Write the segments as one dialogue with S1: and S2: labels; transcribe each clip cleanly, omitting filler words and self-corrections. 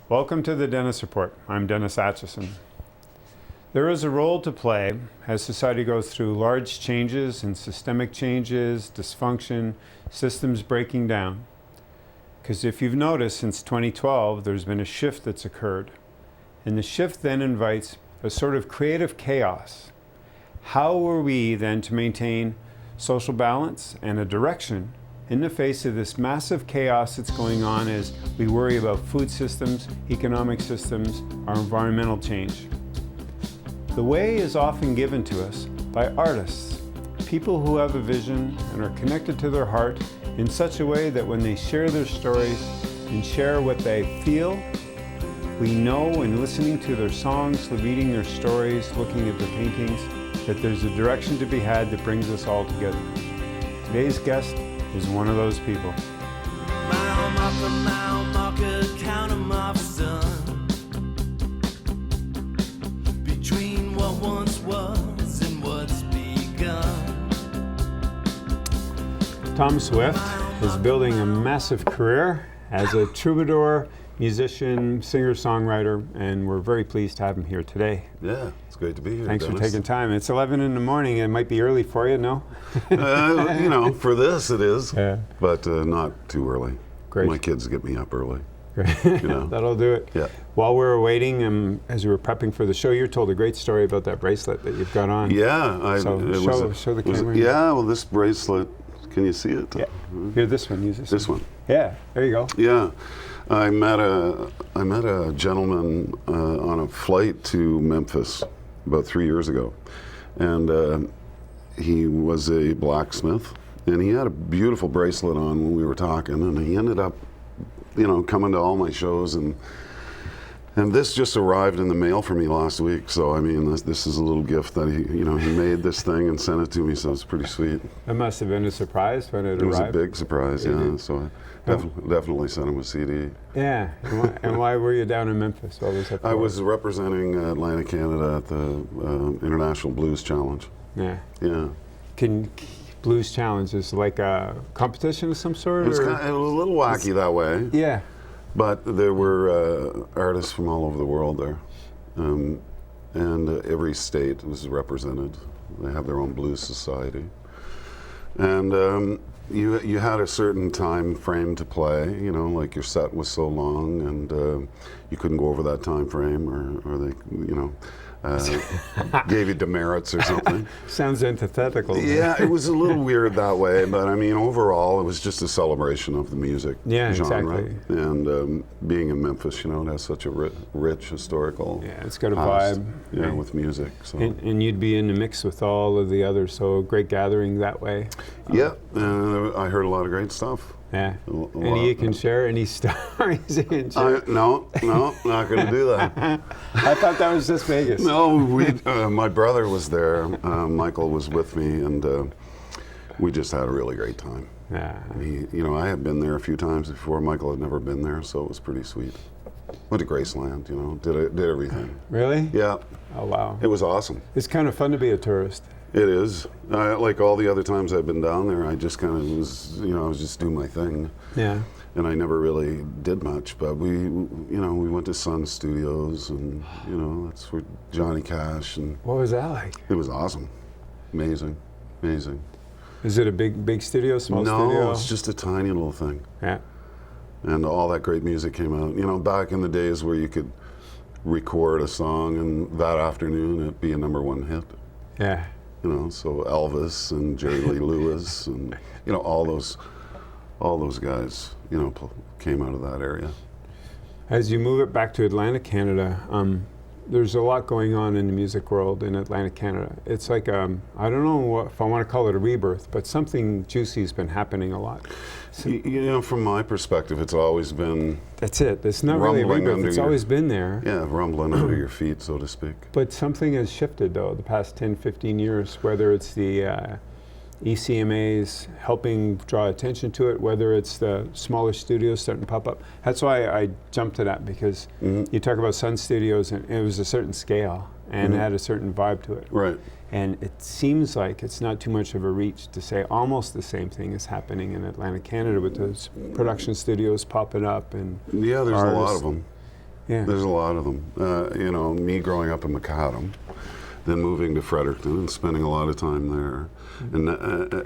S1: Welcome to the Dennis Report. I'm Dennis Atchison. There is a role to play as society goes through large changes and systemic changes, dysfunction, systems breaking down. Because if you've noticed, since 2012, there's been a shift that's occurred. And the shift then invites a sort of creative chaos. How are we then to maintain social balance and a direction in the face of this massive chaos that's going on as we worry about food systems, economic systems, our environmental change? The way is often given to us by artists, people who have a vision and are connected to their heart in such a way that when they share their stories and share what they feel, we know in listening to their songs, reading their stories, looking at their paintings, that there's a direction to be had that brings us all together. Today's guest is one of those people.
S2: Mile marker, mile marker, count 'em off, son. Between what once was and what's begun.
S1: Thom Swift is building a massive career as a troubadour, musician, singer-songwriter, and we're very pleased to have him here today.
S3: Yeah, it's great to be here.
S1: Thanks
S3: Dennis.
S1: for taking time. It's 11 in the morning. It might be early for you, no?
S3: For this it is,
S1: Yeah.
S3: but not too early.
S1: Great.
S3: My kids get me up early.
S1: Great.
S3: You know.
S1: That'll do it.
S3: Yeah.
S1: While we were waiting, as we were prepping for the show, you told a great story about that bracelet that you've got on.
S3: Yeah.
S1: So show the camera.
S3: Yeah, well, this bracelet, can you see it?
S1: Yeah. Here, this one. Use
S3: This one.
S1: Yeah, there you go.
S3: Yeah. I met a gentleman on a flight to Memphis about 3 years ago, and he was a blacksmith, and he had a beautiful bracelet on when we were talking, and he ended up, coming to all my shows, and this just arrived in the mail for me last week. So I mean, this is a little gift that he made this thing and sent it to me, so it's pretty sweet.
S1: It must have been a surprise when it arrived.
S3: It was a big surprise, yeah. So I definitely sent him a CD.
S1: Yeah, and why were you down in Memphis? What was that for?
S3: I was representing Atlantic, Canada at the International Blues Challenge.
S1: Yeah.
S3: Yeah.
S1: Blues Challenge is like a competition of some sort?
S3: It was a little wacky that way.
S1: Yeah.
S3: But there were artists from all over the world there. And every state was represented. They have their own blues society. And you had a certain time frame to play, like your set was so long, and you couldn't go over that time frame, or they, gave you demerits or something.
S1: Sounds antithetical.
S3: Yeah, it was a little weird that way, but I mean, overall, it was just a celebration of the music genre.
S1: Exactly.
S3: And being in Memphis, it has such a rich historical.
S1: Yeah, it's got a
S3: past,
S1: vibe.
S3: Yeah, with music. So.
S1: And you'd be in the mix with all of the others, so a great gathering that way.
S3: Yeah, I heard a lot of great stuff.
S1: Yeah. Any you can share? Any stories you can share?
S3: No, not going to do that.
S1: I thought that was just Vegas.
S3: No, my brother was there. Michael was with me, and we just had a really great time.
S1: Yeah.
S3: I had been there a few times before. Michael had never been there, so it was pretty sweet. Went to Graceland, did everything.
S1: Really?
S3: Yeah.
S1: Oh, wow.
S3: It was awesome.
S1: It's kind of fun to be a tourist.
S3: It is. Like all the other times I've been down there, I just kind of was, I was just doing my thing.
S1: Yeah.
S3: And I never really did much, but we went to Sun Studios, and, that's where Johnny Cash, and
S1: What was that like?
S3: it was awesome. Amazing.
S1: Is it a big studio, small studio?
S3: No, it's just a tiny little thing.
S1: Yeah.
S3: And all that great music came out. Back in the days where you could record a song and that afternoon it'd be a #1 hit.
S1: Yeah.
S3: So Elvis and Jerry Lee Lewis and all those guys came out of that area.
S1: As you move it back to Atlantic Canada, there's a lot going on in the music world in Atlantic Canada. It's like I don't know if I want to call it a rebirth, but something juicy's been happening a lot. So,
S3: from my perspective, it's always been.
S1: That's it. It's not really a rebirth. It's always been there.
S3: Yeah, rumbling under your feet, so to speak.
S1: But something has shifted, though, the past 10, 15 years, whether it's the ECMAs helping draw attention to it, whether it's the smaller studios starting to pop up. That's why I jumped to that, because you talk about Sun Studios, and it was a certain scale and had a certain vibe to it.
S3: Right.
S1: And it seems like it's not too much of a reach to say almost the same thing is happening in Atlantic Canada with those production studios popping up. And
S3: yeah, there's a lot of them.
S1: Yeah.
S3: There's a lot of them. You know, me growing up in Macadam, then moving to Fredericton and spending a lot of time there. And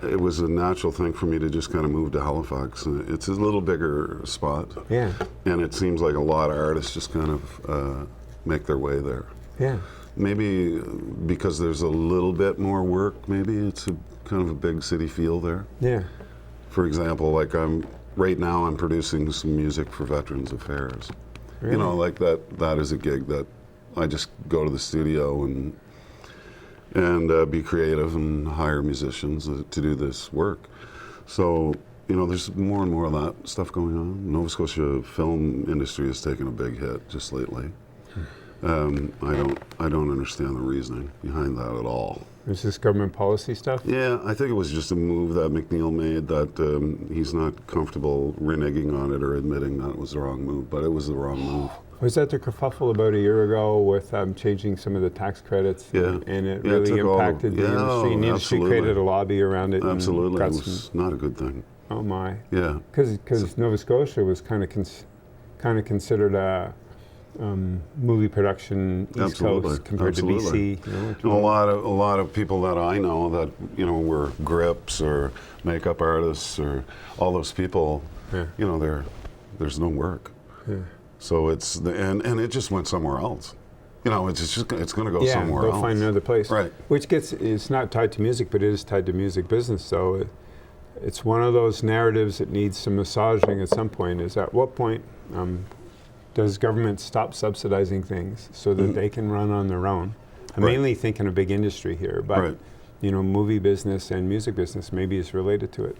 S3: it was a natural thing for me to just kind of move to Halifax. It's a little bigger spot.
S1: Yeah.
S3: And it seems like a lot of artists just kind of make their way there.
S1: Yeah.
S3: Maybe because there's a little bit more work, maybe it's a kind of a big city feel there.
S1: Yeah.
S3: For example, like right now I'm producing some music for Veterans Affairs.
S1: Really?
S3: You know, like that is a gig that I just go to the studio and be creative and hire musicians to do this work. So, you know, there's more and more of that stuff going on. Nova Scotia film industry has taken a big hit just lately. I don't understand the reasoning behind that at all.
S1: Is this government policy stuff?
S3: Yeah, I think it was just a move that McNeil made that he's not comfortable reneging on it or admitting that it was the wrong move, but it was the wrong move.
S1: Was that the kerfuffle about a year ago with changing some of the tax credits?
S3: Yeah.
S1: And it
S3: Yeah,
S1: really
S3: took all
S1: impacted the industry. And the industry
S3: absolutely.
S1: created a lobby around it.
S3: Absolutely,
S1: And
S3: it
S1: got
S3: was not a good thing.
S1: oh my.
S3: Yeah.
S1: Because Nova Scotia was kind of considered a movie production East
S3: Absolutely.
S1: Coast compared
S3: Absolutely.
S1: to BC. You know,
S3: And a lot of people that I know that, you know, were grips or makeup artists or all those people,
S1: Yeah.
S3: you know, there's no work.
S1: Yeah.
S3: So and it just went somewhere else. You know, it's going to go
S1: Yeah,
S3: somewhere
S1: they'll
S3: else.
S1: find another place.
S3: Right.
S1: Which it's not tied to music, but it is tied to music business. So it's one of those narratives that needs some massaging at some point. Is at what point does government stop subsidizing things so that they can run on their own? I'm
S3: Right.
S1: mainly thinking a big industry here, but
S3: Right.
S1: you know, movie business and music business maybe is related to it.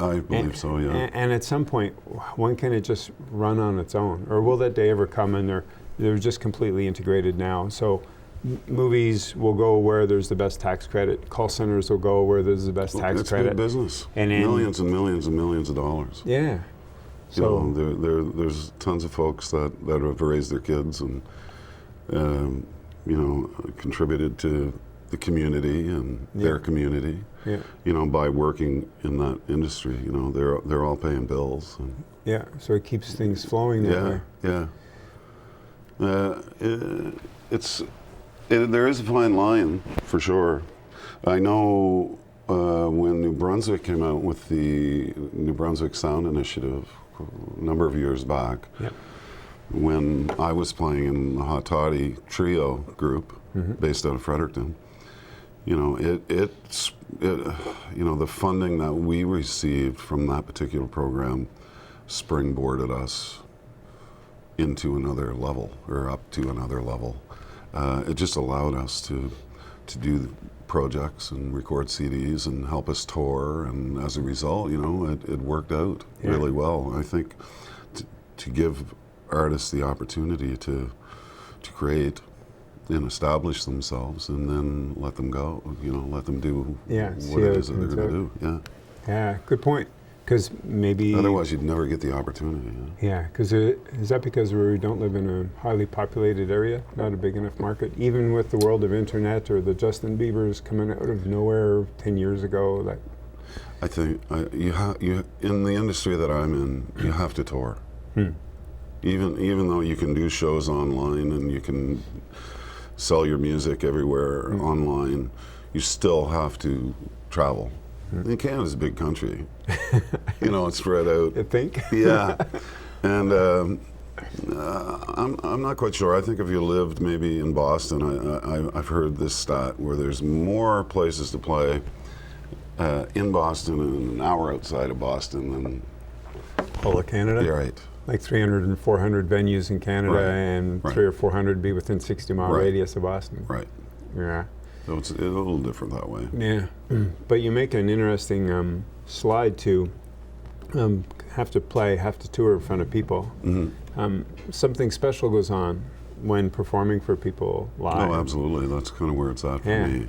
S3: I believe so, yeah.
S1: And at some point, when can it just run on its own? Or will that day ever come and they're just completely integrated now? So movies will go where there's the best tax credit. Call centers will go where there's the best tax
S3: It's
S1: credit.
S3: good business.
S1: And then-
S3: millions and millions and millions of dollars.
S1: Yeah.
S3: You know, there's tons of folks that have raised their kids and, you know, contributed to the community and their community.
S1: Yeah.
S3: You know, by working in that industry, you know, they're all paying bills. And
S1: Yeah. So it keeps things flowing that way.
S3: There is a fine line for sure. I know when New Brunswick came out with the New Brunswick Sound Initiative a number of years back,
S1: Yep.
S3: when I was playing in the Hot Toddy Trio group based out of Fredericton. You know, you know, the funding that we received from that particular program springboarded us into another level, or up to another level. It just allowed us to do projects and record CDs and help us tour, and as a result, you know, it worked out really well. I think to give artists the opportunity to create and establish themselves, and then let them go, you know, let them do what it is that they're going to do. Yeah.
S1: Yeah. Good point. Because maybe.
S3: Otherwise, you'd never get the opportunity.
S1: Yeah, because is that because we don't live in a highly populated area, not a big enough market? Even with the world of internet or the Justin Biebers coming out of nowhere 10 years ago, that.
S3: I think you in the industry that I'm in, you have to tour. Even though you can do shows online and you can sell your music everywhere online, you still have to travel. And Canada's a big country. You know, it's spread out.
S1: I think.
S3: Yeah. And I'm not quite sure. I think if you lived maybe in Boston, I've heard this stat where there's more places to play in Boston and an hour outside of Boston than.
S1: All of Canada?
S3: Yeah, right.
S1: Like 300 and 400 venues in Canada,
S3: Right.
S1: and
S3: Right.
S1: 300 or 400 be within 60-mile
S3: Right.
S1: radius of Boston.
S3: Right.
S1: Yeah.
S3: So it's a little different that way.
S1: Yeah. But you make an interesting slide to have to tour in front of people. Something special goes on when performing for people live.
S3: Oh, absolutely. That's kind of where it's at for me.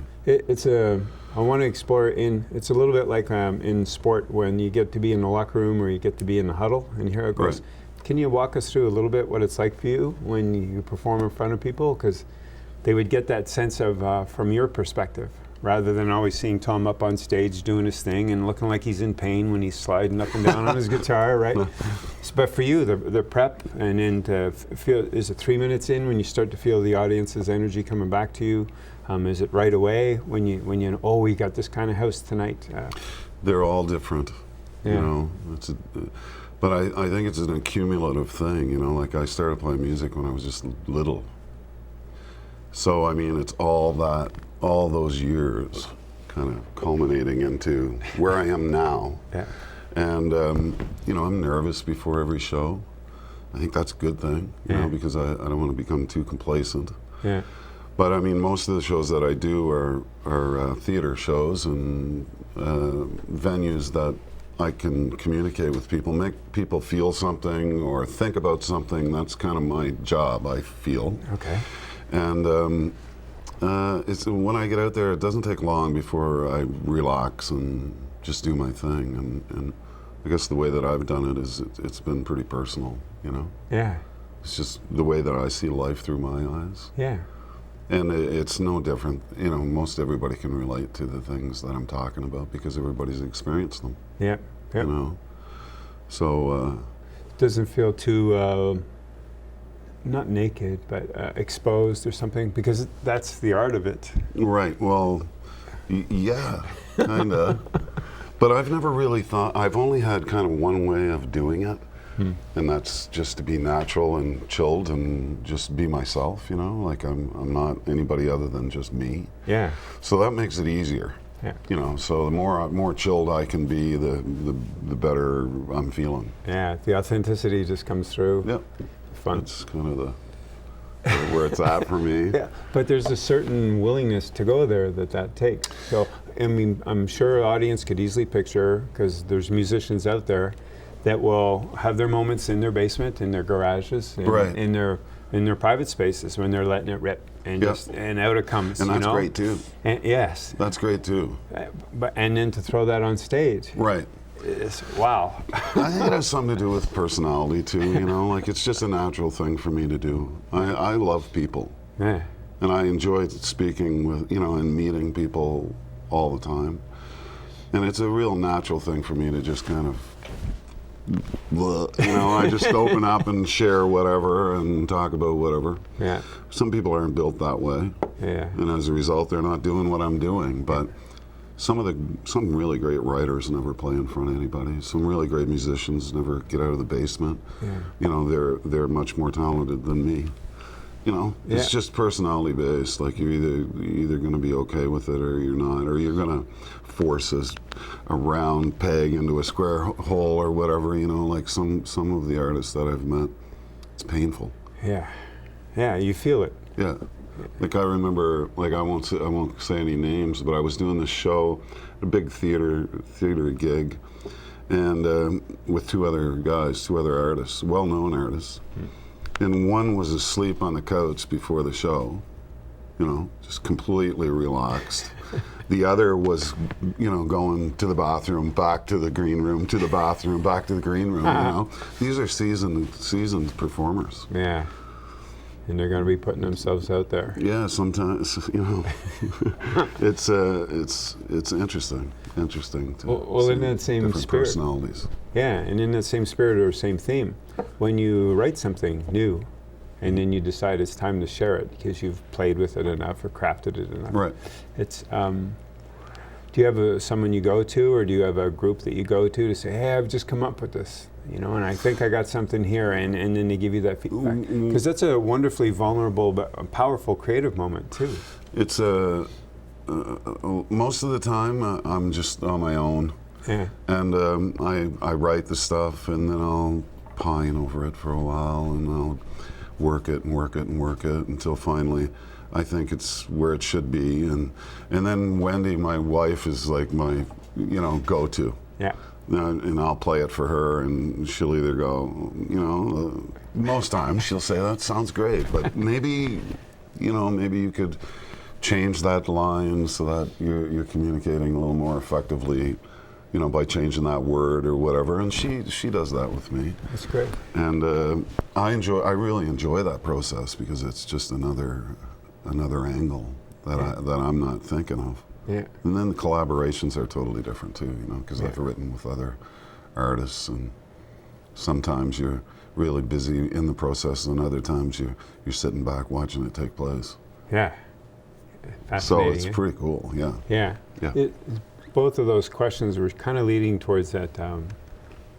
S1: I want to explore it's a little bit like in sport when you get to be in the locker room or you get to be in the huddle, and here it goes.
S3: Right.
S1: Can you walk us through a little bit what it's like for you when you perform in front of people? Because they would get that sense of, from your perspective, rather than always seeing Thom up on stage doing his thing and looking like he's in pain when he's sliding up and down on his guitar, right? But for you, the prep and then to feel, is it 3 minutes in when you start to feel the audience's energy coming back to you? Is it right away when you know, we got this kind of house tonight?
S3: They're all different,
S1: Yeah.
S3: you know. But I think it's an accumulative thing, you know. Like I started playing music when I was just little. So I mean, it's all those years kind of culminating into where I am now.
S1: Yeah.
S3: And you know, I'm nervous before every show. I think that's a good thing, you know, because I don't want to become too complacent.
S1: Yeah.
S3: But I mean, most of the shows that I do are theater shows and venues that I can communicate with people, make people feel something or think about something. That's kind of my job, I feel.
S1: Okay.
S3: And it's when I get out there, it doesn't take long before I relax and just do my thing. And I guess the way that I've done it is it's been pretty personal, you know?
S1: Yeah.
S3: It's just the way that I see life through my eyes.
S1: Yeah.
S3: And it's no different, you know, most everybody can relate to the things that I'm talking about because everybody's experienced them,
S1: Yeah.
S3: you know? So,
S1: Doesn't feel too, not naked, but exposed or something, because that's the art of it.
S3: right, well, yeah, kinda. But I've never really thought, I've only had kind of one way of doing it. And that's just to be natural and chilled and just be myself, you know, like I'm not anybody other than just me.
S1: Yeah.
S3: So that makes it easier,
S1: Yeah.
S3: you know. So the more chilled I can be, the better I'm feeling.
S1: Yeah. The authenticity just comes through.
S3: Yeah,
S1: Fun.
S3: that's kind of where it's at for me.
S1: Yeah, but there's a certain willingness to go there that takes. So, I mean, I'm sure an audience could easily picture, because there's musicians out there that will have their moments in their basement, in their garages,
S3: Right.
S1: in their private spaces when they're letting it rip, and
S3: Yep.
S1: just and out it comes.
S3: And
S1: you
S3: that's
S1: know?
S3: great too.
S1: And, yes,
S3: That's great too.
S1: but and then to throw that on stage,
S3: Right.
S1: is wow.
S3: I think it has something to do with personality too, you know, like it's just a natural thing for me to do. I love people.
S1: Yeah.
S3: And I enjoy speaking with, you know, and meeting people all the time. And it's a real natural thing for me to just kind of, you know, I just open up and share whatever and talk about whatever.
S1: Yeah.
S3: Some people aren't built that way.
S1: Yeah.
S3: And as a result, they're not doing what I'm doing. But some really great writers never play in front of anybody. Some really great musicians never get out of the basement.
S1: Yeah.
S3: You know, they're much more talented than me. You know, it's
S1: Yeah.
S3: just personality based. Like you're either going to be okay with it or you're not, or you're going to force a round peg into a square hole or whatever. You know, like some of the artists that I've met, it's painful.
S1: Yeah. Yeah. You feel it.
S3: Yeah. Like I remember, like I won't say any names, but I was doing this show, a big theater gig, and with two other artists, well-known artists, and one was asleep on the couch before the show, you know, just completely relaxed. The other was, you know, going to the bathroom, back to the green room, to the bathroom, back to the green room. You know, these are seasoned performers.
S1: Yeah. And they're going to be putting themselves out there.
S3: Yeah, sometimes, you know, it's interesting to
S1: Well,
S3: see
S1: in that same
S3: different
S1: spirit.
S3: personalities.
S1: Yeah, and in that same spirit or same theme, when you write something new, and then you decide it's time to share it because you've played with it enough or crafted it enough.
S3: Right.
S1: It's. Do you have someone you go to, or do you have a group that you go to say, "Hey, I've just come up with this, you know, and I think I got something here," and then they give you that feedback? Because that's a wonderfully vulnerable but a powerful creative moment too.
S3: It's most of the time I'm just on my own,
S1: Yeah.
S3: and I write the stuff, and then I'll pine over it for a while, and I'll work it until finally I think it's where it should be, and then Wendy, my wife, is like my, you know, go-to.
S1: Yeah.
S3: And I'll play it for her, and she'll either go, you know, most times she'll say, that sounds great, but maybe, you know, maybe you could change that line so that you're communicating a little more effectively, you know, by changing that word or whatever. And she does that with me.
S1: That's great.
S3: And I really enjoy that process because it's just another angle that I'm not thinking of.
S1: Yeah.
S3: And then the collaborations are totally different too, you know, because I've written with other artists, and sometimes you're really busy in the process, and other times you're sitting back watching it take place.
S1: Yeah.
S3: So
S1: Fascinating,
S3: it's
S1: eh?
S3: pretty cool, yeah.
S1: Yeah.
S3: Yeah.
S1: Both of those questions were kind of leading towards that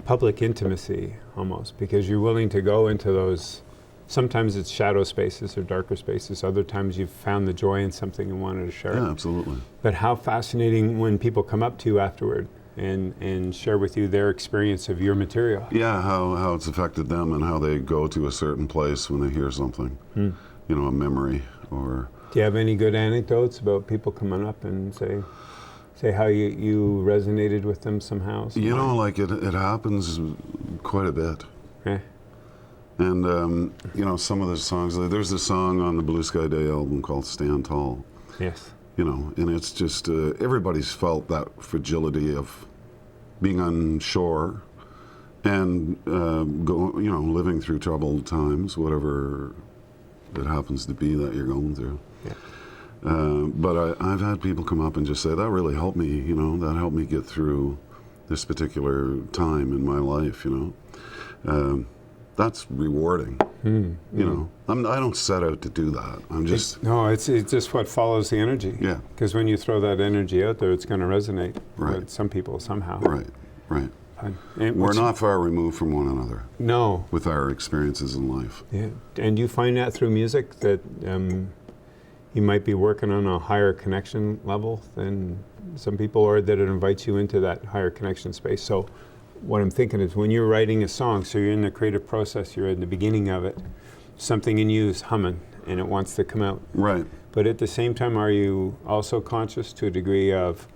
S1: public intimacy almost, because you're willing to go into those, sometimes it's shadow spaces or darker spaces, other times you've found the joy in something and wanted to share it.
S3: Yeah, absolutely.
S1: But how fascinating when people come up to you afterward and share with you their experience of your material.
S3: Yeah, how it's affected them and how they go to a certain place when they hear something, you know, a memory or...
S1: Do you have any good anecdotes about people coming up and say how you resonated with them somehow?
S3: You know, like it happens quite a bit.
S1: Yeah.
S3: And, you know, some of the songs, there's a song on the Blue Sky Day album called Stand Tall.
S1: Yes.
S3: You know, and it's just, everybody's felt that fragility of being on shore and, you know, living through troubled times, whatever it happens to be that you're going through.
S1: Yeah.
S3: But I've had people come up and just say, that really helped me, you know, that helped me get through this particular time in my life, you know. That's rewarding, you know. I don't set out to do that. I'm just...
S1: No, it's just what follows the energy.
S3: Yeah.
S1: Because when you throw that energy out there, it's going to resonate
S3: Right.
S1: with some people somehow.
S3: Right, right.
S1: And
S3: We're not far removed from one another
S1: No.
S3: with our experiences in life.
S1: Yeah. And do you find that through music that you might be working on a higher connection level than some people, or that it invites you into that higher connection space? So what I'm thinking is, when you're writing a song, so you're in the creative process, you're in the beginning of it, something in you is humming and it wants to come out.
S3: Right.
S1: But at the same time, are you also conscious to a degree of,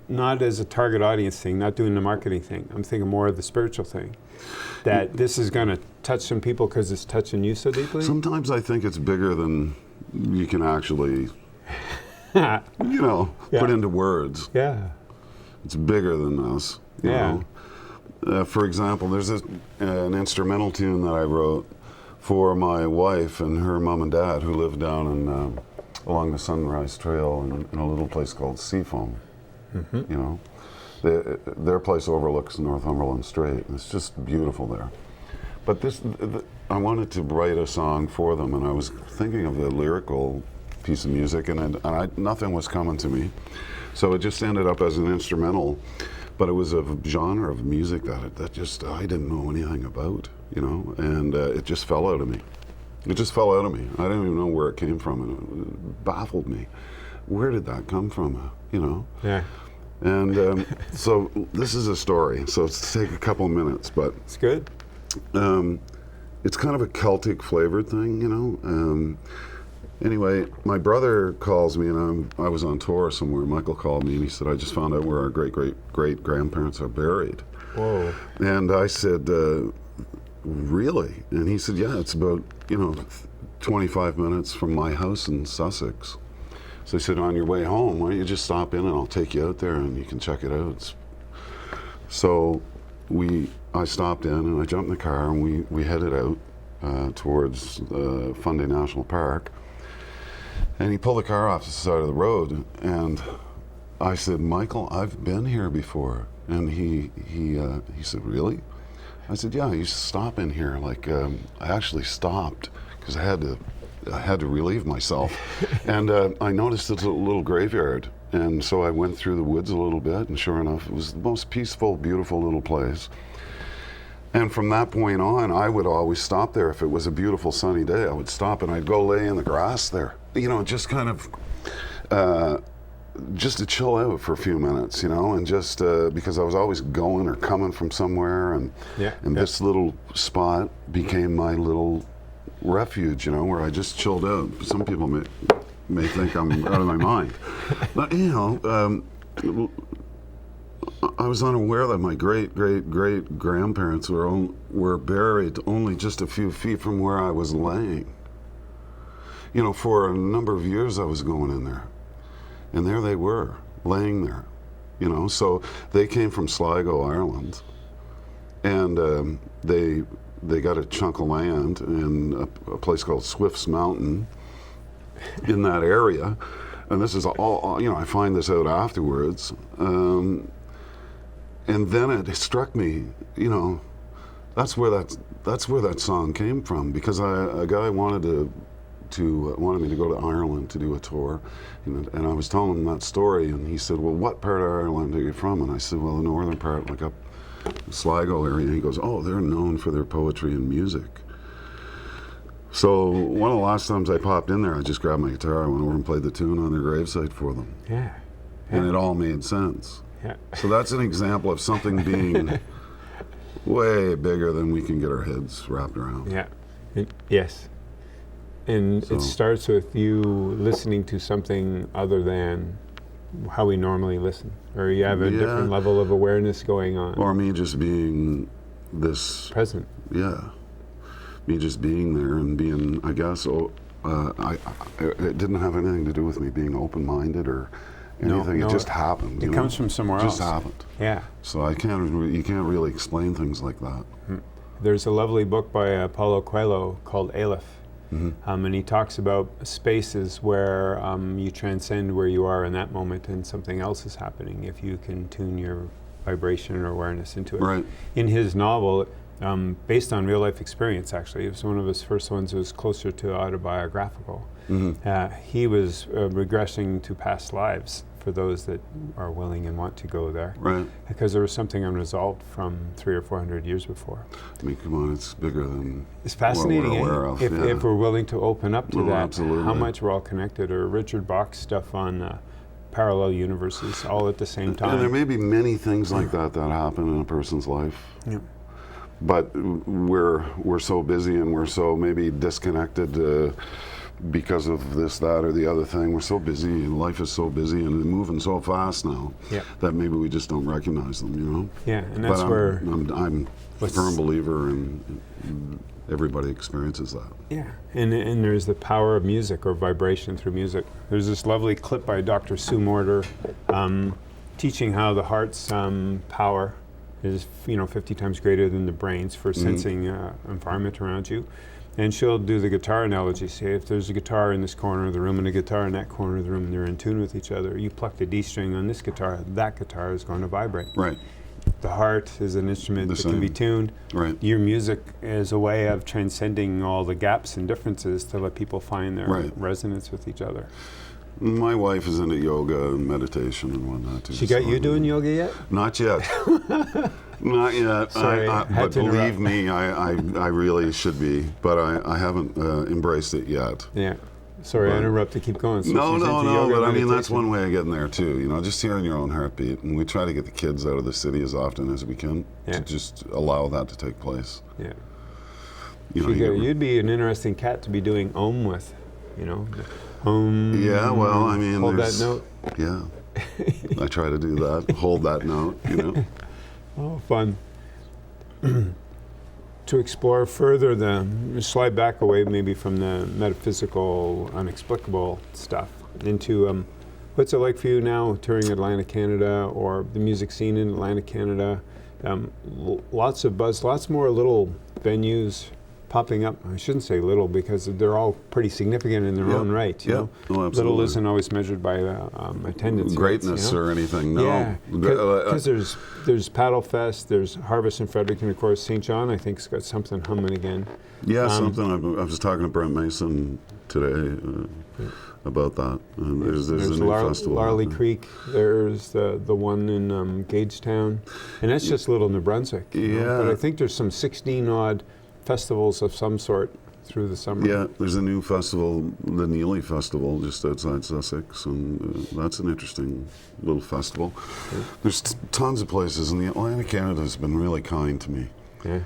S1: not as a target audience thing, not doing the marketing thing, I'm thinking more of the spiritual thing, that this is going to touch some people because it's touching you so deeply?
S3: Sometimes I think it's bigger than you can actually, you know, put into words.
S1: Yeah.
S3: It's bigger than us, you know. For example, there's an instrumental tune that I wrote for my wife and her mom and dad, who live down in, along the Sunrise Trail in a little place called Seafoam. You know, their place overlooks Northumberland Strait, and it's just beautiful there. But I wanted to write a song for them, and I was thinking of the lyrical piece of music, and nothing was coming to me. So it just ended up as an instrumental, but it was a genre of music that just I didn't know anything about, you know, and it just fell out of me. It just fell out of me. I didn't even know where it came from, and it baffled me. Where did that come from, you know? Yeah. And so this is a story, so it's take a couple of minutes, but...
S1: It's good.
S3: It's kind of a Celtic flavored thing, you know. Anyway, my brother calls me, and I was on tour somewhere. Michael called me, and he said, I just found out where our great-great-grandparents are buried. Whoa. And I said, really? And he said, yeah, it's about, you know, 25 minutes from my house in Sussex. So he said, on your way home, why don't you just stop in and I'll take you out there and you can check it out. So I stopped in and I jumped in the car and we headed out towards Fundy National Park. And he pulled the car off the side of the road, and I said, Michael, I've been here before. And he said, really? I said, yeah, I used to stop in here. Like, I actually stopped because I had to relieve myself. And I noticed it's a little graveyard. And so I went through the woods a little bit, and sure enough, it was the most peaceful, beautiful little place. And from that point on, I would always stop there. If it was a beautiful sunny day, I would stop and I'd go lay in the grass there. You know, just kind of, just to chill out for a few minutes, you know, and just because I was always going or coming from somewhere, and this little spot became my little refuge, you know, where I just chilled out. Some people may think I'm out of my mind, but you know, I was unaware that my great-great-great-grandparents were buried only just a few feet from where I was laying. You know, for a number of years I was going in there, and there they were, laying there. You know, so they came from Sligo, Ireland, and they got a chunk of land in a place called Swift's Mountain in that area. and this is all, you know, I find this out afterwards, and then it struck me, you know, that's where that song came from, because a guy wanted me to go to Ireland to do a tour, and I was telling him that story, and he said, well, what part of Ireland are you from? And I said, well, the northern part, like up Sligo area. And he goes, oh, they're known for their poetry and music. So one of the last times I popped in there, I just grabbed my guitar, I went over and played the tune on their gravesite for them.
S1: Yeah.
S3: And it all made sense.
S1: Yeah.
S3: So that's an example of something being way bigger than we can get our heads wrapped around.
S1: Yeah. Yes. And
S3: So-
S1: it starts with you listening to something other than how we normally listen, or you have a
S3: Yeah.
S1: different level of awareness going on.
S3: Or me just being this,
S1: Present.
S3: yeah, me just being there and being, I guess, it didn't have anything to do with me being open-minded or anything.
S1: no,
S3: it just happened.
S1: It
S3: you
S1: comes
S3: know?
S1: from somewhere
S3: It just
S1: else.
S3: happened.
S1: Yeah.
S3: So you can't really explain things like that.
S1: There's a lovely book by Paulo Coelho called Aleph.
S3: Mm-hmm.
S1: And he talks about spaces where you transcend where you are in that moment and something else is happening if you can tune your vibration or awareness into it.
S3: Right.
S1: In his novel, based on real life experience actually, it was one of his first ones that was closer to autobiographical.
S3: Mm-hmm.
S1: He was regressing to past lives for those that are willing and want to go there.
S3: Right.
S1: Because there was something unresolved from 300 or 400 years before.
S3: I mean, come on, it's bigger than
S1: It's fascinating
S3: what we're aware of.
S1: if we're willing to open up to
S3: Oh,
S1: that,
S3: absolutely.
S1: how much we're all connected, or Richard Bach's stuff on parallel universes all at the same time.
S3: And there may be many things like that happen in a person's life.
S1: Yeah.
S3: But we're so busy and we're so maybe disconnected because of this, that, or the other thing. We're so busy, and life is so busy and moving so fast now
S1: Yeah.
S3: that maybe we just don't recognize them, you know?
S1: Yeah, and that's
S3: But
S1: where
S3: I'm a firm believer in everybody experiences that.
S1: yeah, and there's the power of music or vibration through music. There's this lovely clip by Dr. Sue Morter teaching how the heart's power is 50 times greater than the brain's for sensing environment around you. And she'll do the guitar analogy. Say if there's a guitar in this corner of the room and a guitar in that corner of the room, and they're in tune with each other. You pluck the D string on this guitar, that guitar is going to vibrate.
S3: Right.
S1: The heart is an instrument
S3: The
S1: that can be
S3: same.
S1: tuned.
S3: Right.
S1: Your music is a way of transcending all the gaps and differences to let people find their
S3: Right.
S1: resonance with each other.
S3: My wife is into yoga and meditation and whatnot too.
S1: She got
S3: so-
S1: you doing yoga yet?
S3: Not yet. Not yet.
S1: Sorry, had
S3: but
S1: to
S3: believe
S1: interrupt.
S3: me, I really should be. But I haven't embraced it yet.
S1: Yeah. Sorry, I
S3: Right.
S1: interrupted. Keep going. So
S3: No,
S1: she's
S3: no,
S1: into
S3: no.
S1: yoga
S3: But
S1: and
S3: I mean, that's
S1: meditation.
S3: one way of getting there too. You know, just hearing your own heartbeat, and we try to get the kids out of the city as often as we can
S1: Yeah.
S3: to just allow that to take place.
S1: Yeah.
S3: You know,
S1: You'd be an interesting cat to be doing Om with, Om.
S3: yeah. Well, I mean,
S1: Hold that
S3: there's-
S1: note.
S3: Yeah. I try to do that. Hold that note. You know.
S1: Oh, fun. To explore further slide back away maybe from the metaphysical, unexplicable stuff into what's it like for you now touring Atlantic Canada or the music scene in Atlantic Canada? Lots of buzz, lots more little venues popping up. I shouldn't say little because they're all pretty significant in their
S3: Yep.
S1: own right. You
S3: Yep.
S1: know?
S3: Oh,
S1: Little
S3: absolutely.
S1: isn't always measured by attendance.
S3: Greatness
S1: rates,
S3: or anything. No.
S1: Yeah, because there's Paddle Fest, there's Harvest in Fredericton, of course. St. John, I think, has got something humming again.
S3: Yeah, something. I was talking to Brent Mason today about that. There's a new festival.
S1: Larley
S3: happening.
S1: Creek. There's the one in Gagetown, and that's just Little New Brunswick.
S3: Yeah.
S1: But I think there's some 16 odd festivals of some sort through the summer.
S3: Yeah, there's a new festival, the Neely Festival, just outside Sussex, and that's an interesting little festival. There's tons of places, and the Atlantic Canada has been really kind to me.
S1: Yeah.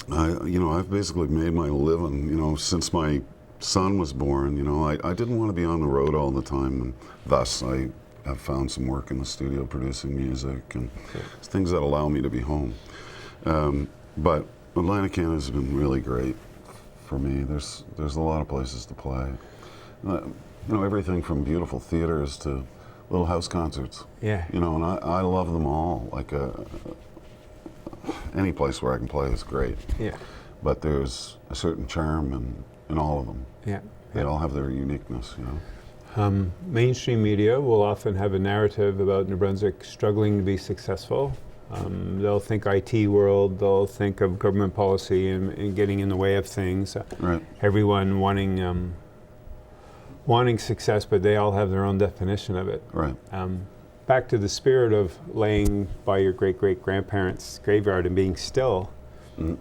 S3: I've basically made my living, since my son was born. I didn't want to be on the road all the time, and thus I have found some work in the studio producing music and things that allow me to be home. But Atlantic Canada has been really great for me. There's a lot of places to play. Everything from beautiful theaters to little house concerts.
S1: Yeah.
S3: And I love them all. Like any place where I can play is great.
S1: Yeah.
S3: But there's a certain charm in all of them.
S1: Yeah.
S3: They all have their uniqueness.
S1: Mainstream media will often have a narrative about New Brunswick struggling to be successful. They'll think IT world, they'll think of government policy and getting in the way of things.
S3: Right.
S1: Everyone wanting success, but they all have their own definition of it.
S3: Right.
S1: Back to the spirit of laying by your great-great-grandparents' graveyard and being still,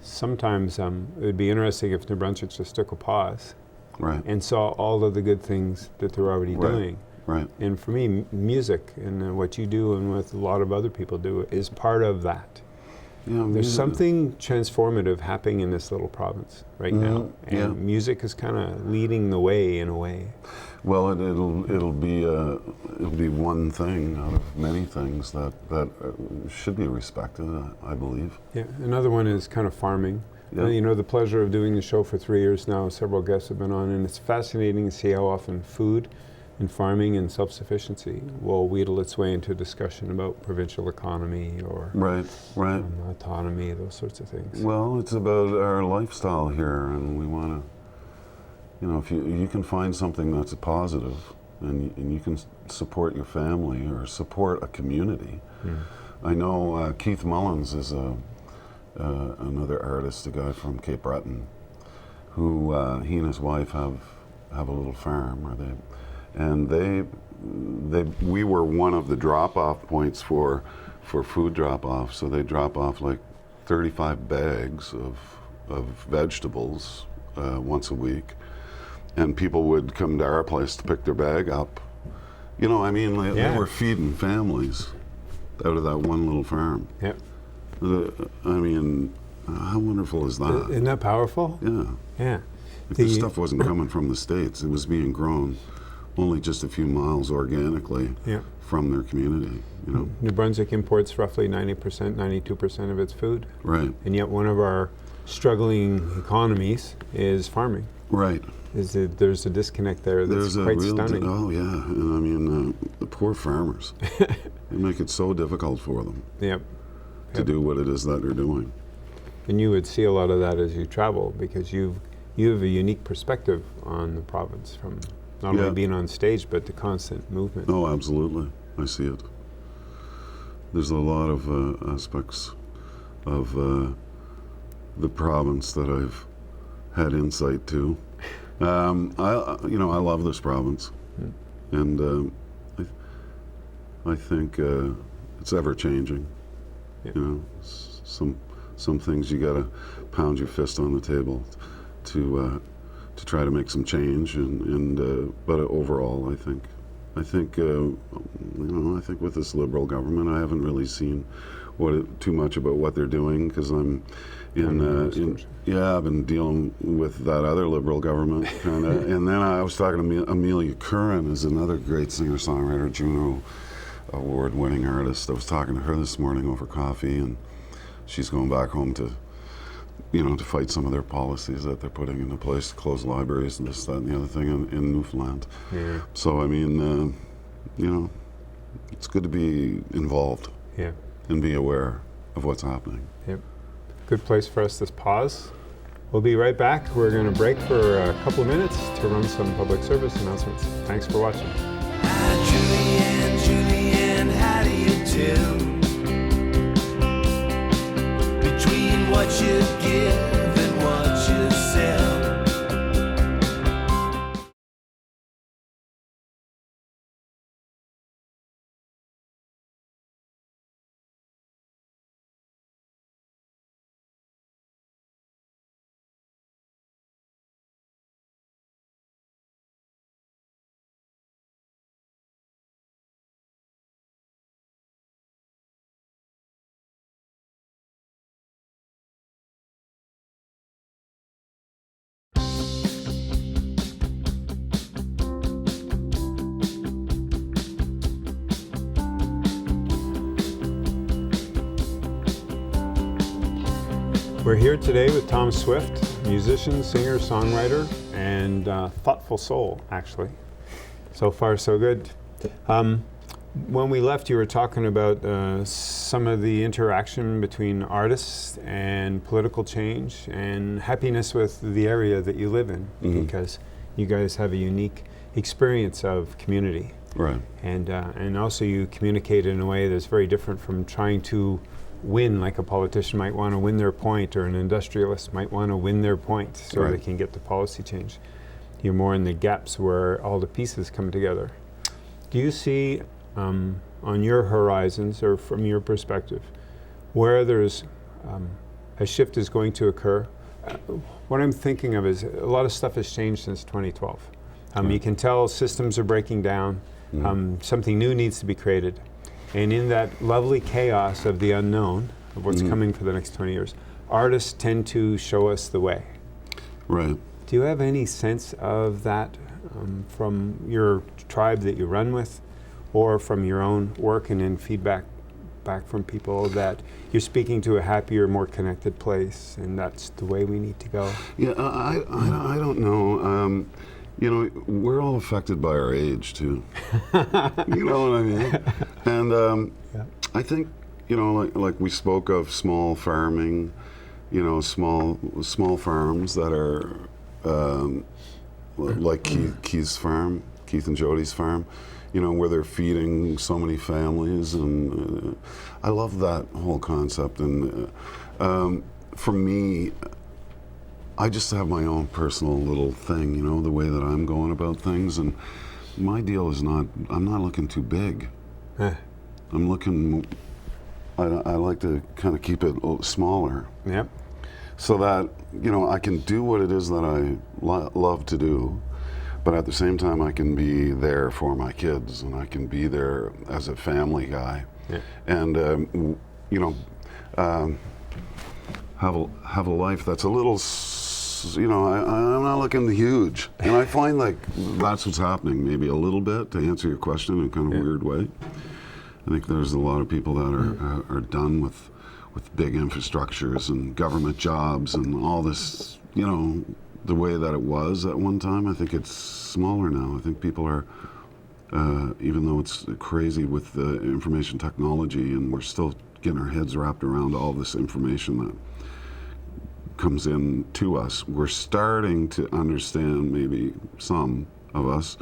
S1: sometimes it would be interesting if New Brunswick just took a pause
S3: Right.
S1: and saw all of the good things that they're already
S3: Right.
S1: doing.
S3: Right.
S1: And for me, music and what you do and what a lot of other people do is part of that.
S3: Yeah,
S1: There's something transformative happening in this little province right now, and
S3: yeah.
S1: music is kind of leading the way in a way.
S3: Well, it'll be one thing out of many things that should be respected, I believe.
S1: Yeah, another one is kind of farming.
S3: Yeah.
S1: You know, the pleasure of doing the show for 3 years now, several guests have been on, and it's fascinating to see how often food and farming and self-sufficiency will wheedle its way into discussion about provincial economy or
S3: Right.
S1: autonomy, those sorts of things.
S3: Well, it's about our lifestyle here, and we want to, if you can find something that's a positive, and you can support your family or support a community. I know Keith Mullins is another artist, a guy from Cape Breton, who he and his wife have a little farm, we were one of the drop-off points for food drop-off. So they drop off like 35 bags of vegetables once a week, and people would come to our place to pick their bag up. They were feeding families out of that one little farm.
S1: Yep.
S3: How wonderful is that?
S1: Isn't that powerful?
S3: Yeah.
S1: Yeah.
S3: This stuff wasn't coming from the States. It was being grown only just a few miles organically from their community.
S1: New Brunswick imports roughly 90%, 92% of its food.
S3: Right.
S1: And yet one of our struggling economies is farming.
S3: Right.
S1: There's a disconnect there that's quite stunning.
S3: Oh yeah, and the poor farmers. They make it so difficult for them to do what it is that they're doing.
S1: And you would see a lot of that as you travel, because you have a unique perspective on the province from not only being on stage, but the constant movement.
S3: Oh, absolutely. I see it. There's a lot of aspects of the province that I've had insight to. I love this province, and I think it's ever changing. Yeah. Some things you gotta pound your fist on the table to try to make some change, but overall, I think with this Liberal government, I haven't really seen too much about what they're doing, because I've been dealing with that other Liberal government kind of, and then I was talking to Amelia Curran, is another great singer-songwriter, Juno Award-winning artist. I was talking to her this morning over coffee, and she's going back home to fight some of their policies that they're putting into place, to close libraries and this, that, and the other thing in Newfoundland. Yeah. So, it's good to be involved and be aware of what's happening. Yep.
S1: Good place for us to pause. We'll be right back. We're going to break for a couple of minutes to run some public service announcements. Thanks for watching.
S2: Julianne, how do you do? Between what you give and what you sell.
S1: We're here today with Thom Swift, musician, singer, songwriter, and thoughtful soul, actually. So far, so good. When we left, you were talking about some of the interaction between artists and political change and happiness with the area that you live in, because You guys have a unique experience of community.
S3: Right.
S1: And also you communicate in a way that's very different from trying to win, like a politician might want to win their point, or an industrialist might want to win their point so
S3: Right.
S1: they can get the policy change. You're more in the gaps where all the pieces come together. Do you see on your horizons, or from your perspective, where there's a shift is going to occur? What I'm thinking of is a lot of stuff has changed since 2012. You can tell systems are breaking down. Something new needs to be created. And in that lovely chaos of the unknown, of what's coming for the next 20 years, artists tend to show us the way.
S3: Right.
S1: Do you have any sense of that from your tribe that you run with, or from your own work and in feedback back from people, that you're speaking to a happier, more connected place, and that's the way we need to go?
S3: Yeah, I don't know. You know, we're all affected by our age too. You know what I mean? And I think, you know, like we spoke of small farming, you know, small farms that are like Keith's farm, Keith and Jody's farm, you know, where they're feeding so many families, and I love that whole concept. And for me, I just have my own personal little thing, you know, the way that I'm going about things, and my deal is I'm not looking too big. I'm looking, I like to kind of keep it a little smaller.
S1: Yep.
S3: So that, you know, I can do what it is that I love to do, but at the same time I can be there for my kids, and I can be there as a family guy.
S1: Yeah.
S3: And, you know, have a life that's a little, you know, I'm not looking huge. And I find like that's what's happening maybe a little bit, to answer your question in a kind of weird way. I think there's a lot of people that are done with big infrastructures and government jobs and all this, you know, the way that it was at one time. I think it's smaller now. I think people are, even though it's crazy with the information technology, and we're still getting our heads wrapped around all this information that comes in to us, we're starting to understand, maybe some of us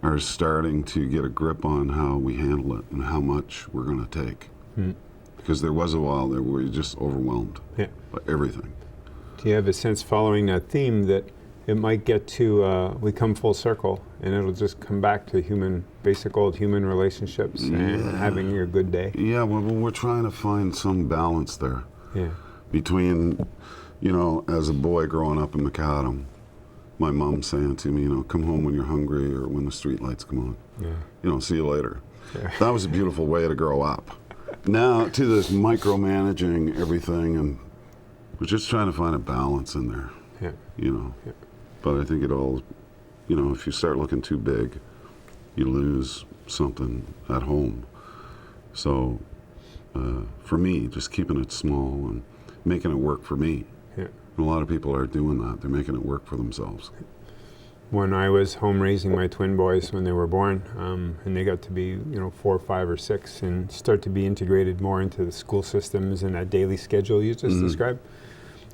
S3: are starting to get a grip on how we handle it and how much we're going to take. Because there was a while there where you're just overwhelmed by everything.
S1: Do you have a sense, following that theme, that it might get to, we come full circle, and it'll just come back to basic old human relationships and having your good day?
S3: Yeah, well, we're trying to find some balance there.
S1: Yeah.
S3: Between, you know, as a boy growing up in Macadam, my mom saying to me, you know, come home when you're hungry or when the street lights come on.
S1: Yeah.
S3: You know, see you later.
S1: Yeah.
S3: That was a beautiful way to grow up. Now to this micromanaging everything, and we're just trying to find a balance in there.
S1: Yeah.
S3: You know.
S1: Yeah.
S3: But I think it all, you know, if you start looking too big, you lose something at home. So for me, just keeping it small and making it work for me.
S1: Yeah.
S3: And a lot of people are doing that. They're making it work for themselves.
S1: When I was home raising my twin boys when they were born, and they got to be, you know, 4, 5, or 6, and start to be integrated more into the school systems and that daily schedule you just described,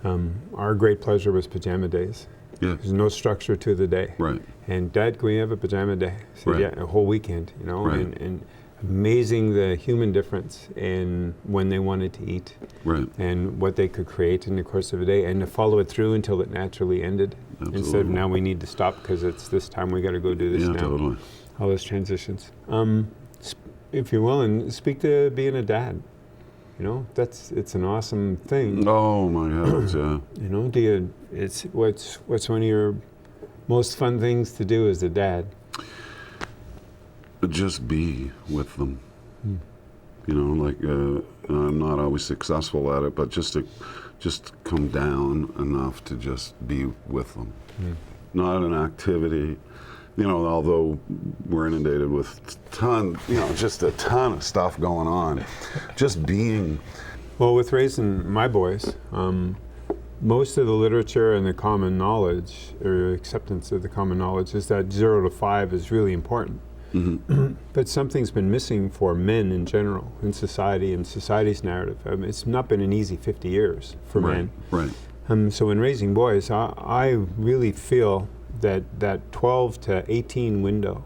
S1: our great pleasure was pajama days.
S3: Yeah.
S1: There's no structure to the day.
S3: Right.
S1: And Dad, can we have a pajama day? I said,
S3: Right.
S1: yeah, a whole weekend, you know,
S3: Right.
S1: and amazing the human difference in when they wanted to eat,
S3: Right.
S1: and what they could create in the course of a day, and to follow it through until it naturally ended.
S3: Absolutely.
S1: Instead of now we need to stop because it's this time, we got to go do this
S3: Yeah,
S1: now.
S3: totally.
S1: All those transitions. If you're willing, speak to being a dad. You know, it's an awesome thing.
S3: Oh my heavens, yeah.
S1: You know, what's one of your most fun things to do as a dad?
S3: Just be with them. You know, like I'm not always successful at it, but just come down enough to just be with them. Not an activity, you know, although we're inundated with just a ton of stuff going on. Just being.
S1: Well, with raising my boys, most of the literature and the common knowledge, or acceptance of the common knowledge, is that 0 to 5 is really important. But something's been missing for men in general in society and society's narrative. It's not been an easy 50 years for men.
S3: Right.
S1: So in raising boys, I really feel that 12 to 18 window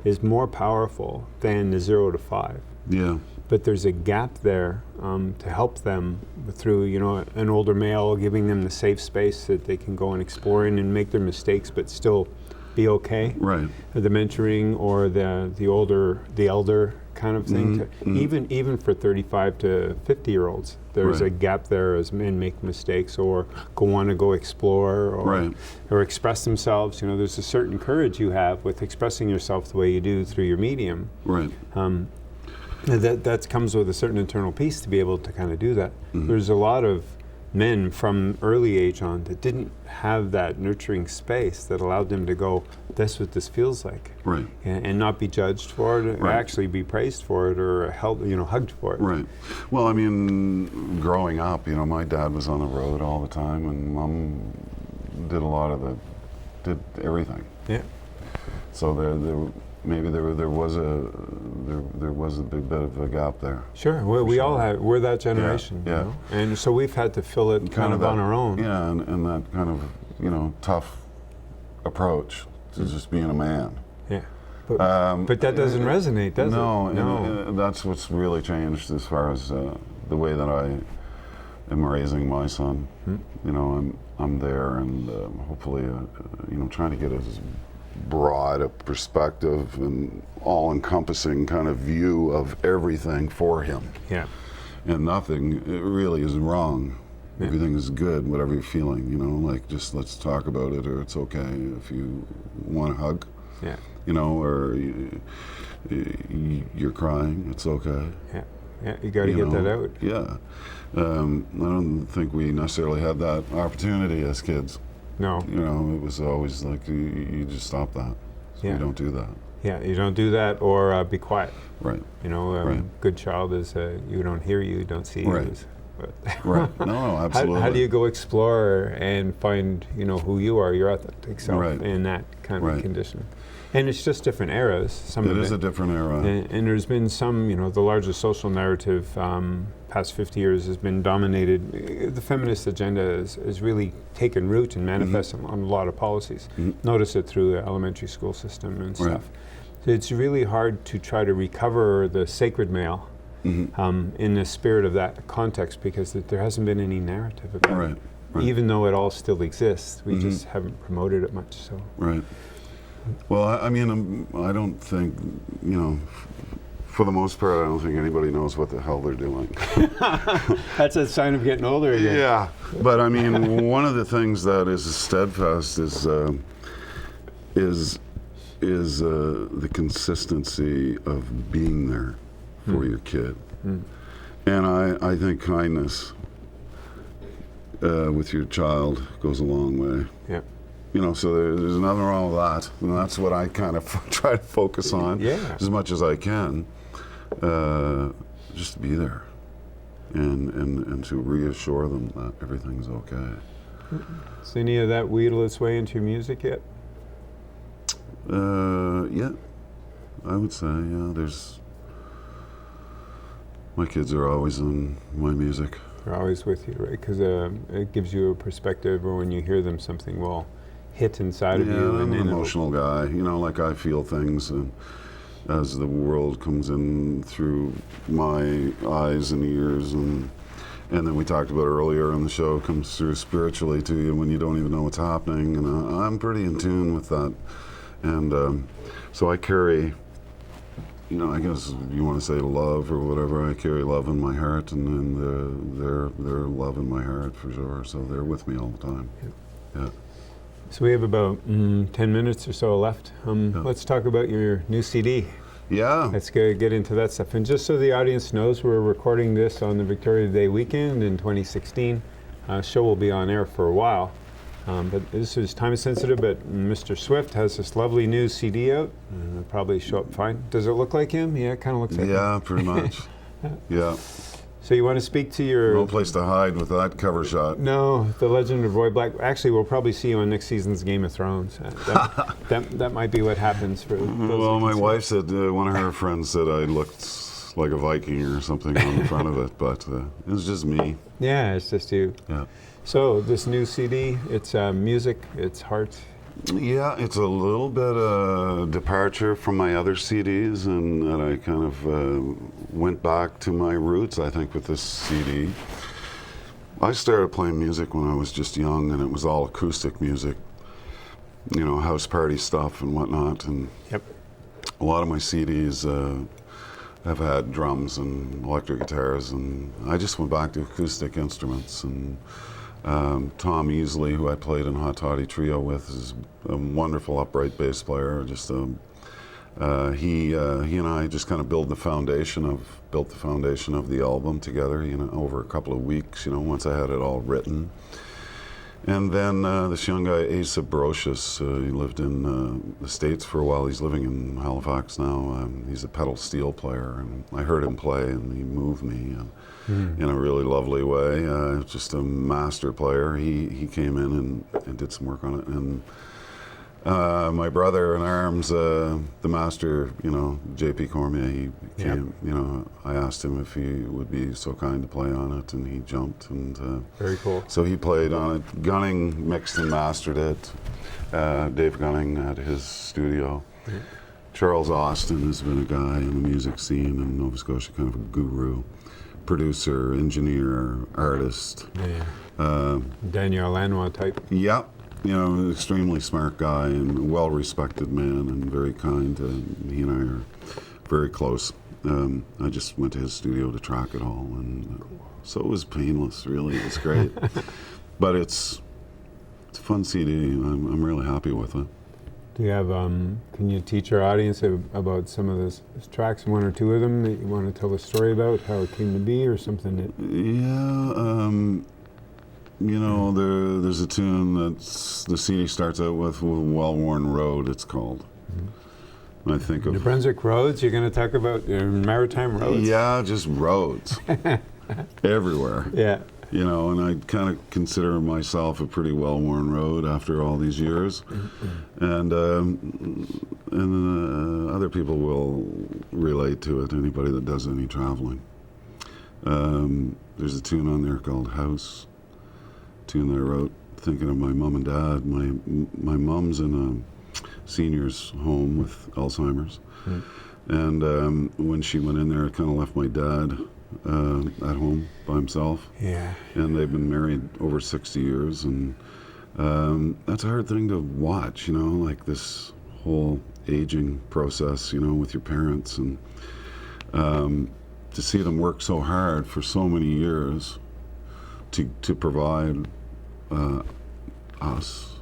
S1: is more powerful than the 0 to 5.
S3: Yeah.
S1: But there's a gap there to help them through, an older male, giving them the safe space that they can go and explore in and make their mistakes, but still be okay.
S3: Right.
S1: The mentoring or the elder kind of thing. Even for 35 to 50-year-olds, there's
S3: Right.
S1: a gap there as men make mistakes or want to go explore
S3: Right.
S1: or express themselves. There's a certain courage you have with expressing yourself the way you do through your medium.
S3: Right.
S1: That comes with a certain internal peace to be able to kind of do that. There's a lot of men from early age on that didn't have that nurturing space that allowed them to go, that's what this feels like.
S3: Right.
S1: And not be judged for it, or
S3: Right.
S1: actually be praised for it or held, hugged for it.
S3: Right. Well, I mean, growing up, my dad was on the road all the time, and Mom did did everything.
S1: Yeah.
S3: So there was a big bit of a gap there.
S1: Sure. We all have. We're that generation.
S3: Yeah.
S1: And so we've had to fill it kind of
S3: that,
S1: on our own.
S3: Yeah, and that kind of tough approach to just being a man.
S1: Yeah. But that doesn't resonate, does it?
S3: No.
S1: No.
S3: And that's what's really changed as far as the way that I am raising my son. I'm there, and hopefully, trying to get as broad a perspective and all-encompassing kind of view of everything for him.
S1: Yeah.
S3: And nothing really is wrong.
S1: Yeah.
S3: Everything is good, whatever you're feeling, just let's talk about it, or it's okay if you want a hug,
S1: Yeah.
S3: or you're crying, it's okay.
S1: Yeah. Yeah. You got to get that out.
S3: Yeah. I don't think we necessarily had that opportunity as kids.
S1: No.
S3: It was always like, you just stop that. So
S1: Yeah.
S3: you don't do that.
S1: Yeah. You don't do that or be quiet.
S3: Right.
S1: Right. Good child is you don't hear you, don't see
S3: Right.
S1: you.
S3: Right. No, absolutely.
S1: How do you go explore and find, who you are, your authentic self
S3: Right.
S1: in that kind
S3: Right.
S1: of condition? And it's just different eras. Some
S3: It
S1: of
S3: is a different era.
S1: And there's been some, the largest social narrative past 50 years has been dominated. The feminist agenda has really taken root and manifests on a lot of policies. Notice it through the elementary school system and
S3: Right.
S1: stuff. So it's really hard to try to recover the sacred male in the spirit of that context, because there hasn't been any narrative about
S3: Right.
S1: it.
S3: Right.
S1: Even though it all still exists, we just haven't promoted it much. So
S3: Right. Well, I mean, I don't think, for the most part, I don't think anybody knows what the hell they're doing.
S1: that's a sign of getting older again.
S3: Yeah. But I mean, one of the things that is steadfast is the consistency of being there for your kid. And I think kindness with your child goes a long way.
S1: Yeah.
S3: So there's nothing wrong with that, and that's what I kind of try to focus on as much as I can, just to be there, and to reassure them that everything's okay.
S1: Has any of that wheedle its way into your music yet?
S3: Yeah, I would say, my kids are always in my music.
S1: They're always with you, right? Because it gives you a perspective, or when you hear them, something will hit inside of you.
S3: I'm an emotional guy. Like I feel things, and as the world comes in through my eyes and ears, and then we talked about earlier in the show, comes through spiritually to you when you don't even know what's happening. And I'm pretty in tune with that, and so I carry. I guess you want to say love or whatever. I carry love in my heart, and they're love in my heart for sure. So they're with me all the time. Yeah.
S1: So we have about 10 minutes or so left. Let's talk about your new CD.
S3: Yeah.
S1: Let's get into that stuff. And just so the audience knows, we're recording this on the Victoria Day weekend in 2016. Show will be on air for a while. But this is time sensitive, but Mr. Swift has this lovely new CD out, and it'll probably show up fine. Does it look like him? Yeah, it kind of looks like him.
S3: Yeah, pretty much. Yeah.
S1: So you want to speak to your...
S3: No place to hide with that cover shot.
S1: No, the Legend of Roy Black. Actually, we'll probably see you on next season's Game of Thrones. That might be what happens for...
S3: Well, my wife said, one of her friends said I looked like a Viking or something on the front of it, but it was just me.
S1: Yeah, it's just you.
S3: Yeah.
S1: So this new CD, it's music, it's heart,
S3: Yeah, it's a little bit departure from my other CDs, and that I kind of went back to my roots, I think, with this CD. I started playing music when I was just young, and it was all acoustic music, you know, house party stuff and whatnot. And
S1: Yep.
S3: a lot of my CDs have had drums and electric guitars, and I just went back to acoustic instruments. And Tom Easley, who I played in Hot Toddy Trio with, is a wonderful upright bass player. Just he and I just kind of built the foundation of the album together, you know, over a couple of weeks, you know, once I had it all written. And then this young guy, Asa Brocious, he lived in the States for a while. He's living in Halifax now. He's a pedal steel player, and I heard him play, and he moved me in a really lovely way. Just a master player. He came in and did some work on it. And my brother in arms, the master, you know, J.P. Cormier, he came, you know, I asked him if he would be so kind to play on it, and he jumped. And
S1: Very cool.
S3: so he played on it. Gunning mixed and mastered it. Dave Gunning at his studio.
S1: Mm-hmm.
S3: Charles Austin has been a guy in the music scene in Nova Scotia, kind of a guru. Producer, engineer, artist.
S1: Yeah. Daniel Lanois type.
S3: Yeah. You know, an extremely smart guy and a well-respected man and very kind. He and I are very close. I just went to his studio to track it all, and so it was painless, really. It was great. But it's a fun CD. I'm really happy with it.
S1: Do you have, can you teach our audience about some of those tracks, one or two of them that you want to tell the story about, how it came to be, or something that...
S3: Yeah, you know, there's a tune that's, the CD starts out with Well-Worn Road, it's called. I think of...
S1: New Brunswick roads, you're going to talk about maritime roads?
S3: Yeah, just roads. Everywhere.
S1: Yeah.
S3: You know, and I kind of consider myself a pretty well-worn road after all these years. And other people will relate to it, anybody that does any traveling. There's a tune on there called House. Tune that I wrote thinking of my mom and dad. My mom's in a senior's home with Alzheimer's, and when she went in there, it kind of left my dad at home by himself.
S1: Yeah.
S3: And they've been married over 60 years, and that's a hard thing to watch, you know, like this whole aging process, you know, with your parents, and to see them work so hard for so many years to provide us,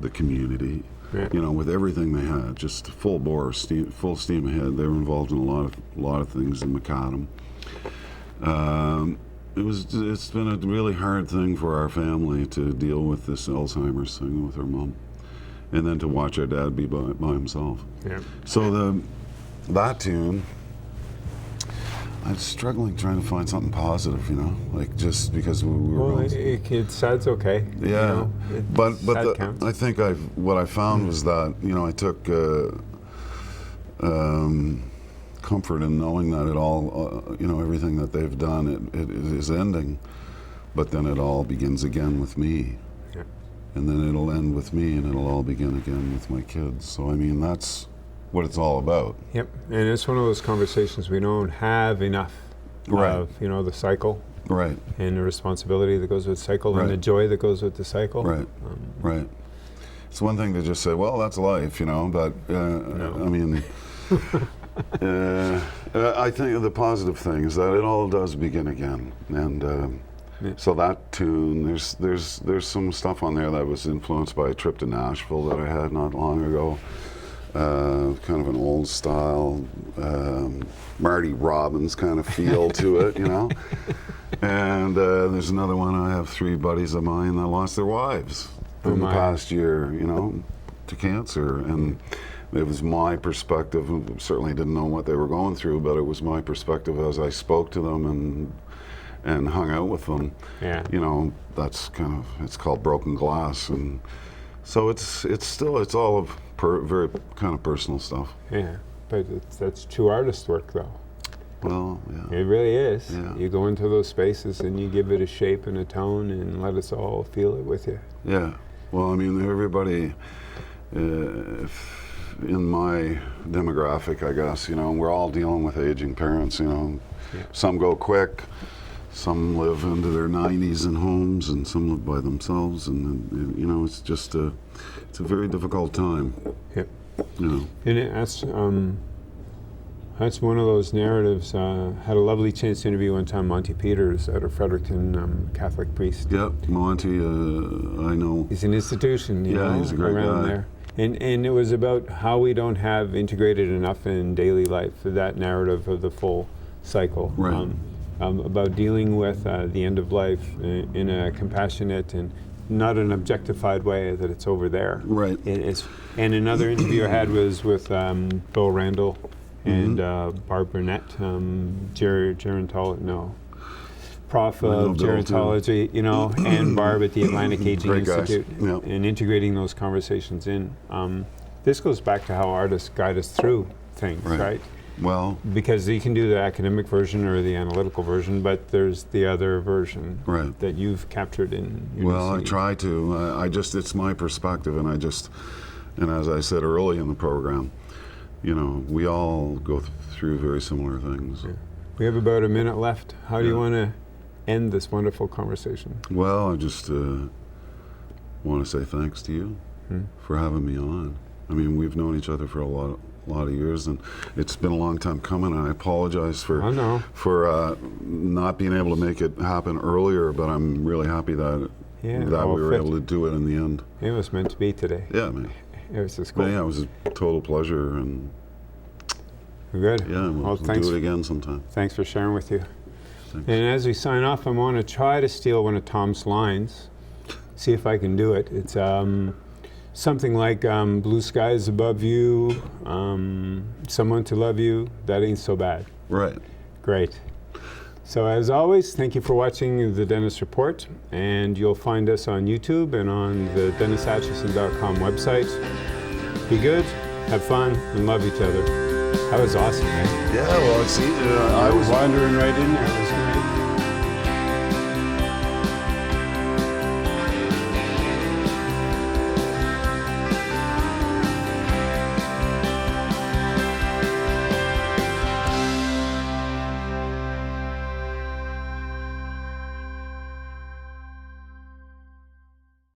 S3: the community, you know, with everything they had, just full bore, full steam ahead. They were involved in a lot of things in Macadam. It's been a really hard thing for our family to deal with this Alzheimer's thing with our mom, and then to watch our dad be by himself.
S1: Yeah.
S3: So that tune, I'm struggling trying to find something positive, you know, like just because we were.
S1: Well, sad's okay.
S3: Yeah,
S1: you know,
S3: but
S1: counts.
S3: I think what I found was that, you know, I took comfort in knowing that it all, you know, everything that they've done, it is ending, but then it all begins again with me.
S1: Yeah.
S3: And then it'll end with me, and it'll all begin again with my kids. So I mean, that's what it's all about.
S1: Yep, and it's one of those conversations we don't have enough of, you know, the cycle.
S3: Right.
S1: And the responsibility that goes with cycle,
S3: Right.
S1: and the joy that goes with the cycle.
S3: Right. Right. It's one thing to just say, well, that's life, you know, but I mean, I think the positive thing is that it all does begin again, and so that tune, there's some stuff on there that was influenced by a trip to Nashville that I had not long ago. Kind of an old style, Marty Robbins kind of feel to it, you know. And there's another one. I have 3 buddies of mine that lost their wives in the past year, you know, to cancer. And it was my perspective. Certainly didn't know what they were going through, but it was my perspective as I spoke to them and hung out with them.
S1: Yeah.
S3: You know, that's kind of, it's called Broken Glass, and so it's all of very kind of personal stuff.
S1: Yeah, but that's true artist work, though.
S3: Well, yeah.
S1: It really is.
S3: Yeah.
S1: You go into those spaces and you give it a shape and a tone and let us all feel it with you.
S3: Yeah. Well, I mean, in my demographic, I guess, we're all dealing with aging parents, Some go quick, some live into their 90s in homes, and some live by themselves, and it's just it's a very difficult time.
S1: Yep. And that's one of those narratives. Had a lovely chance to interview one time Monty Peters at a Fredericton Catholic priest.
S3: Yep, Monty, I know.
S1: He's an institution,
S3: he's a great
S1: around
S3: guy.
S1: there. And it was about how we don't have integrated enough in daily life, that narrative of the full cycle.
S3: Right.
S1: About dealing with the end of life in a compassionate and not an objectified way, that it's over there.
S3: Right.
S1: And another interview I had was with Bill Randall and Barb Burnett, Prof of gerontology, and Barb at the Atlantic Aging
S3: Great
S1: Institute,
S3: guys. Yep.
S1: and integrating those conversations in. This goes back to how artists guide us through things, right?
S3: Well,
S1: because you can do the academic version or the analytical version, but there's the other version that you've captured in your
S3: Well, I
S1: CD.
S3: try to. It's my perspective, and as I said early in the program, we all go through very similar things.
S1: Yeah. We have about a minute left. How do you want to end this wonderful conversation?
S3: Well, I just want to say thanks to you for having me on. I mean, we've known each other for a lot of years, and it's been a long time coming, and I apologize for not being able to make it happen earlier, but I'm really happy that we were able to do it in the end.
S1: It was meant to be today.
S3: Yeah, man.
S1: It was just cool.
S3: Yeah, it was a total pleasure, and
S1: good.
S3: Yeah, we'll do it again sometime.
S1: Thanks for sharing with you.
S3: Thanks.
S1: And as we sign off, I want to try to steal one of Tom's lines, see if I can do it. It's something like, blue skies above you, someone to love you, that ain't so bad.
S3: Right.
S1: Great. So as always, thank you for watching The Dennis Report, and you'll find us on YouTube and on the DennisAtchison.com website. Be good, have fun, and love each other. That was awesome, man.
S3: Yeah, well, see, I was
S1: wandering right in there. It was good.